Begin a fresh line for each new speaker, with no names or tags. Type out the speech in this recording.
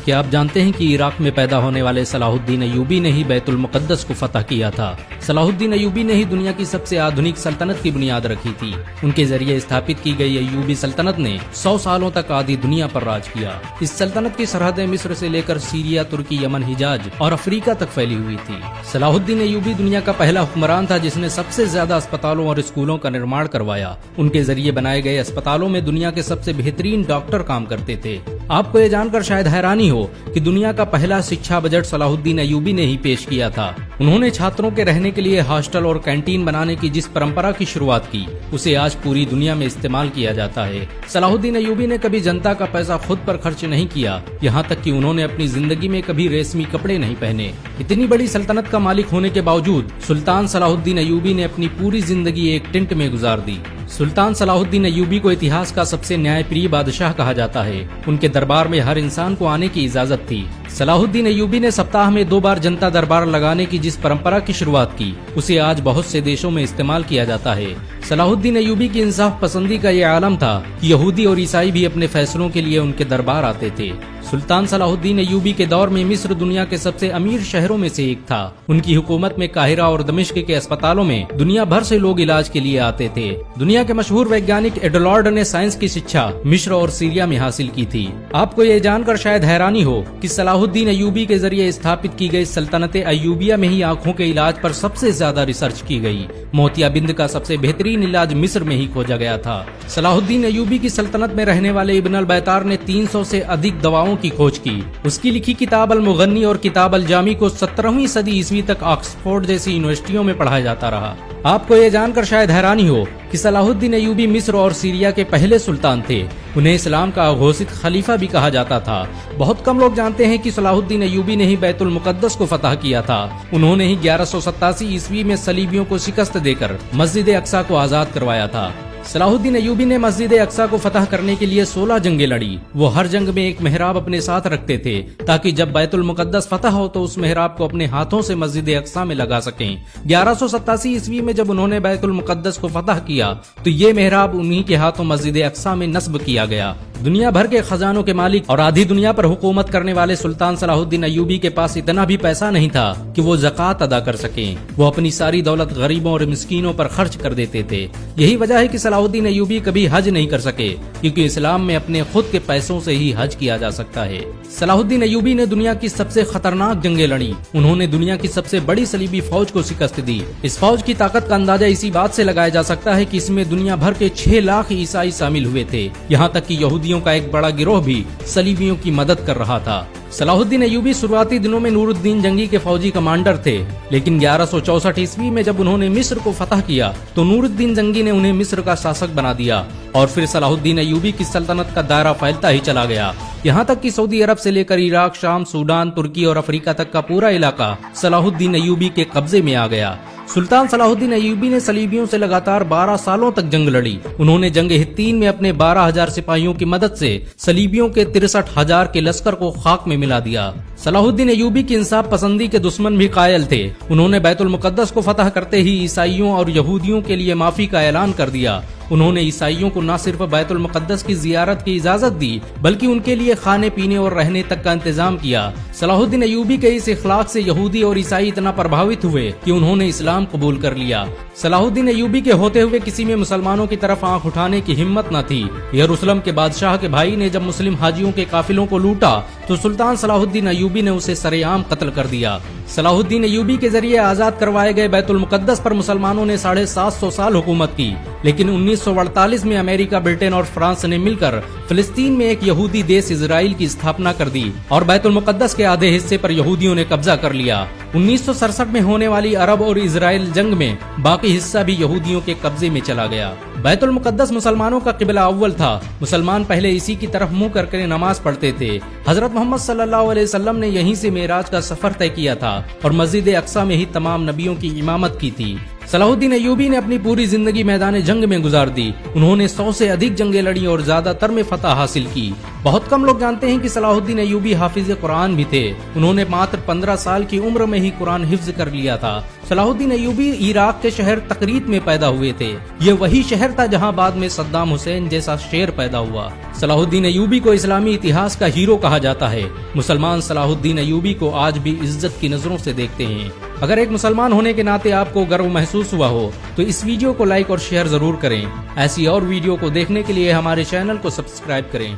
क्या आप जानते हैं कि इराक में पैदा होने वाले सलाहुद्दीन अय्यूबी ने ही बैतुल मुक़द्दस को फतह किया था। सलाहुद्दीन अय्यूबी ने ही दुनिया की सबसे आधुनिक सल्तनत की बुनियाद रखी थी। उनके जरिए स्थापित की गई अय्यूबी सल्तनत ने 100 सालों तक आधी दुनिया पर राज किया। इस सल्तनत की सरहदें मिस्र से लेकर सीरिया, तुर्की, यमन, हिजाज और अफ्रीका तक फैली हुई थी। सलाहुद्दीन अय्यूबी दुनिया का पहला हुक्मरान था जिसने सबसे ज्यादा अस्पतालों और स्कूलों का निर्माण करवाया। उनके जरिए बनाए गए अस्पतालों में दुनिया के सबसे बेहतरीन डॉक्टर काम करते थे। आपको ये जानकर शायद हैरानी हो कि दुनिया का पहला शिक्षा बजट सलाहुद्दीन अय्यूबी ने ही पेश किया था। उन्होंने छात्रों के रहने के लिए हॉस्टल और कैंटीन बनाने की जिस परंपरा की शुरुआत की, उसे आज पूरी दुनिया में इस्तेमाल किया जाता है। सलाहुद्दीन अय्यूबी ने कभी जनता का पैसा खुद पर खर्च नहीं किया, यहाँ तक कि उन्होंने अपनी जिंदगी में कभी रेशमी कपड़े नहीं पहने। इतनी बड़ी सल्तनत का मालिक होने के बावजूद सुल्तान सलाहुद्दीन अय्यूबी ने अपनी पूरी जिंदगी एक टेंट में गुजार दी। सुल्तान सलाहुद्दीन अय्यूबी को इतिहास का सबसे न्यायप्रिय बादशाह कहा जाता है। उनके दरबार में हर इंसान को आने की इजाजत थी। सलाहुद्दीन अय्यूबी ने सप्ताह में 2 बार जनता दरबार लगाने की जिस परंपरा की शुरुआत की, उसे आज बहुत से देशों में इस्तेमाल किया जाता है। सलाहुद्दीन अय्यूबी की इंसाफ पसंदी का ये आलम था कि यहूदी और ईसाई भी अपने फैसलों के लिए उनके दरबार आते थे। सुल्तान सलाहुद्दीन अय्यूबी के दौर में मिस्र दुनिया के सबसे अमीर शहरों में से एक था। उनकी हुकूमत में काहिरा और दमिश्क के अस्पतालों में दुनिया भर से लोग इलाज के लिए आते थे। दुनिया के मशहूर वैज्ञानिक एडलॉर्ड ने साइंस की शिक्षा मिस्र और सीरिया में हासिल की थी। आपको ये जानकर शायद हैरानी हो कि सलाहुद्दीन अय्यूबी के जरिए स्थापित की गई सल्तनत अय्यूबिया में ही आंखों के इलाज पर सबसे ज्यादा रिसर्च की गई। मोतियाबिंद का सबसे बेहतरीन इलाज मिस्र में ही खोजा गया था। सलाहुद्दीन अय्यूबी की सल्तनत में रहने वाले इब्न अल बैतार ने 300 से अधिक दवाओं की खोज की। उसकी लिखी किताब अल मुगन्नी और किताब अल जामी को 17वीं सदी ईस्वी तक ऑक्सफोर्ड जैसी यूनिवर्सिटियों में पढ़ाया जाता रहा। आपको ये जानकर शायद हैरानी हो कि सलाहुद्दीन अय्यूबी मिस्र और सीरिया के पहले सुल्तान थे। उन्हें इस्लाम का अघोषित खलीफा भी कहा जाता था। बहुत कम लोग जानते हैं कि सलाहुद्दीन अय्यूबी ने ही बैतुल मुक़द्दस को फतह किया था। उन्होंने ही 1187 ईस्वी में सलीबियों को शिकस्त देकर मस्जिद अक्सा को आजाद करवाया था। सलाहुद्दीन अय्यूबी ने मस्जिद अक्सा को फतह करने के लिए 16 जंगें लड़ी। वो हर जंग में एक मेहराब अपने साथ रखते थे ताकि जब बैतुल मुक़द्दस फतह हो तो उस मेहराब को अपने हाथों से मस्जिद अक्सा में लगा सकें। 1187 ईस्वी में जब उन्होंने बैतुल मुक़द्दस को फतह किया तो ये मेहराब उन्हीं के हाथों मस्जिद अक्सा में नस्ब किया गया। दुनिया भर के खजानों के मालिक और आधी दुनिया पर हुकूमत करने वाले सुल्तान सलाहुद्दीन अय्यूबी के पास इतना भी पैसा नहीं था कि वो ज़कात अदा कर सकें। वो अपनी सारी दौलत गरीबों और मिस्कीनों पर खर्च कर देते थे। यही वजह है कि सलाहुद्दीन अय्यूबी कभी हज नहीं कर सके, क्योंकि इस्लाम में अपने खुद के पैसों से ही हज किया जा सकता है। सलाहुद्दीन अय्यूबी ने दुनिया की सबसे खतरनाक जंगें लड़ी। उन्होंने दुनिया की सबसे बड़ी सलीबी फौज को शिकस्त दी। इस फौज की ताकत का अंदाजा इसी बात से लगाया जा सकता है कि इसमें दुनिया भर के 6 लाख ईसाई शामिल हुए थे। यहाँ तक कि यहूदियों का एक बड़ा गिरोह भी सलीबियों की मदद कर रहा था। सलाहुद्दीन अय्यूबी शुरुआती दिनों में नूरुद्दीन जंगी के फौजी कमांडर थे, लेकिन 1164 ईस्वी में जब उन्होंने मिस्र को फतह किया तो नूरुद्दीन जंगी ने उन्हें मिस्र का शासक बना दिया और फिर सलाहुद्दीन अय्यूबी की सल्तनत का दायरा फैलता ही चला गया। यहाँ तक कि सऊदी अरब से लेकर इराक, शाम, सूडान, तुर्की और अफ्रीका तक का पूरा इलाका सलाहुद्दीन अय्यूबी के कब्जे में आ गया। सुल्तान सलाहुद्दीन अय्यूबी ने सलीबियों से लगातार 12 सालों तक जंग लड़ी। उन्होंने जंग हित्तीन में अपने 12,000 सिपाहियों की मदद से सलीबियों के 63,000 के लश्कर को खाक में मिला दिया। सलाहुद्दीन अय्यूबी की इंसाफ पसंदी के दुश्मन भी कायल थे। उन्होंने बैतुल मुक़द्दस को फतह करते ही ईसाइयों और यहूदियों के लिए माफी का ऐलान कर दिया। उन्होंने ईसाइयों को न सिर्फ बैतुल मुक़द्दस की जियारत की इजाजत दी, बल्कि उनके लिए खाने पीने और रहने तक का इंतजाम किया। सलाहुद्दीन अय्यूबी के इस इखलाक से यहूदी और ईसाई इतना प्रभावित हुए कि उन्होंने इस्लाम कबूल कर लिया। सलाहुद्दीन अय्यूबी के होते हुए किसी में मुसलमानों की तरफ आंख उठाने की हिम्मत न थी। यरूशलेम के बादशाह के भाई ने जब मुस्लिम हाजियों के काफिलों को लूटा तो सुल्तान सलाहुद्दीन अय्यूबी ने उसे सरेआम कत्ल कर दिया। सलाहुद्दीन अय्यूबी के जरिए आजाद करवाए गए बैतुल मुक़द्दस पर मुसलमानों ने 750 साल हुकूमत की, लेकिन 1948 में अमेरिका, ब्रिटेन और फ्रांस ने मिलकर फिलिस्तीन में एक यहूदी देश इजराइल की स्थापना कर दी और बैतुल मुक़द्दस के आधे हिस्से पर यहूदियों ने कब्जा कर लिया। 1967 में होने वाली अरब और इजराइल जंग में बाकी हिस्सा भी यहूदियों के कब्जे में चला गया। बैतुल मुक़द्दस मुसलमानों का क़िबला अव्वल था। मुसलमान पहले इसी की तरफ मुंह करके नमाज पढ़ते थे। हजरत मोहम्मद सल्लल्लाहु अलैहि वसल्लम ने यहीं से मेराज का सफर तय किया था और मस्जिद अक्सा में ही तमाम नबियों की इमामत की थी। सलाहुद्दीन अय्यूबी ने अपनी पूरी जिंदगी मैदान जंग में गुजार दी। उन्होंने 100 से अधिक जंगें लड़ी और ज्यादातर में फतह हासिल की। बहुत कम लोग जानते हैं कि सलाहुद्दीन अय्यूबी हाफिज कुरान भी थे। उन्होंने मात्र 15 साल की उम्र में ही कुरान हिफ्ज कर लिया था। सलाहुद्दीन अय्यूबी इराक के शहर तकरीत में पैदा हुए थे। ये वही शहर था जहां बाद में सद्दाम हुसैन जैसा शेर पैदा हुआ। सलाहुद्दीन अय्यूबी को इस्लामी इतिहास का हीरो कहा जाता है। मुसलमान सलाहुद्दीन अय्यूबी को आज भी इज्जत की नजरों से देखते हैं। अगर एक मुसलमान होने के नाते आपको गर्व महसूस हुआ हो तो इस वीडियो को लाइक और शेयर जरूर करें। ऐसी और वीडियो को देखने के लिए हमारे चैनल को सब्सक्राइब करें।